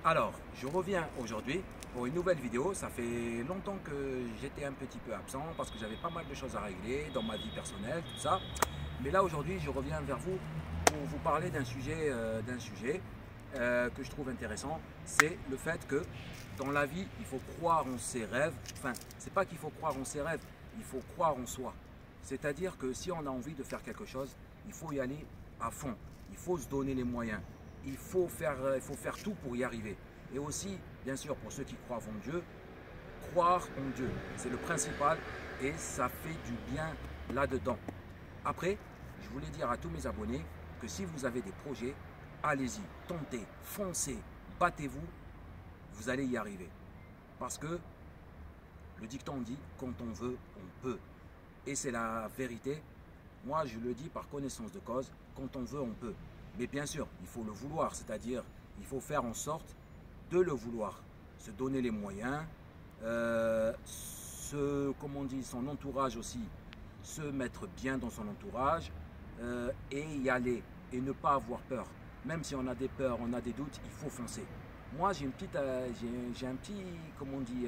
Alors, je reviens aujourd'hui pour une nouvelle vidéo. Ça fait longtemps que j'étais un petit peu absent parce que j'avais pas mal de choses à régler dans ma vie personnelle, tout ça. Mais là, aujourd'hui, je reviens vers vous pour vous parler d'un sujet, que je trouve intéressant. C'est le fait que dans la vie, il faut croire en ses rêves. Enfin, c'est pas qu'il faut croire en ses rêves, il faut croire en soi. C'est-à-dire que si on a envie de faire quelque chose, il faut y aller à fond. Il faut se donner les moyens. Il faut faire tout pour y arriver. Et aussi, bien sûr, pour ceux qui croient en Dieu, croire en Dieu, c'est le principal et ça fait du bien là-dedans. Après, je voulais dire à tous mes abonnés que si vous avez des projets, allez-y, tentez, foncez, battez-vous, vous allez y arriver. Parce que le dicton dit, quand on veut, on peut. Et c'est la vérité. Moi, je le dis par connaissance de cause, quand on veut, on peut. Mais bien sûr, il faut le vouloir, c'est-à-dire il faut faire en sorte de le vouloir, se donner les moyens, comme on dit, son entourage aussi, se mettre bien dans son entourage et y aller et ne pas avoir peur. Même si on a des peurs, on a des doutes, il faut foncer. Moi, j'ai un petit, comment on dit,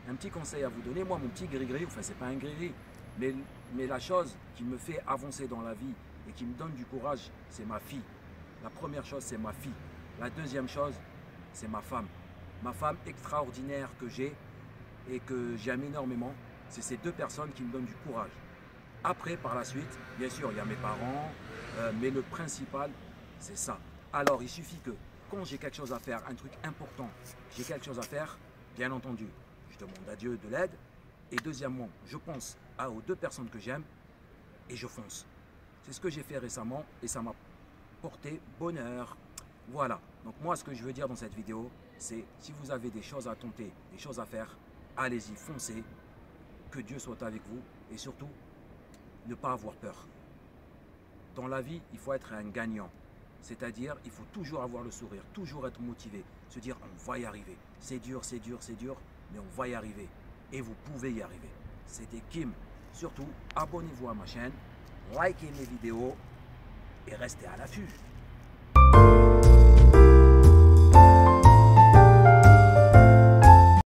un petit conseil à vous donner. Moi, mon petit gris-gris, enfin, c'est pas un gris-gris, mais la chose qui me fait avancer dans la vie et qui me donne du courage, c'est ma fille. La première chose, c'est ma fille. La deuxième chose, c'est ma femme. Ma femme extraordinaire que j'ai et que j'aime énormément, c'est ces deux personnes qui me donnent du courage. Après, par la suite, bien sûr, il y a mes parents, mais le principal, c'est ça. Alors, il suffit que quand j'ai quelque chose à faire, un truc important, j'ai quelque chose à faire, bien entendu, je demande à Dieu de l'aide. Et deuxièmement, je pense aux deux personnes que j'aime et je fonce. C'est ce que j'ai fait récemment et ça m'a porté bonheur. Voilà, donc moi ce que je veux dire dans cette vidéo, c'est si vous avez des choses à tenter, des choses à faire, allez-y, foncez, que Dieu soit avec vous et surtout, ne pas avoir peur. Dans la vie, il faut être un gagnant, c'est-à-dire il faut toujours avoir le sourire, toujours être motivé, se dire on va y arriver. C'est dur, c'est dur, c'est dur, mais on va y arriver et vous pouvez y arriver. C'était Kim, surtout abonnez-vous à ma chaîne, likez mes vidéos et restez à l'affût.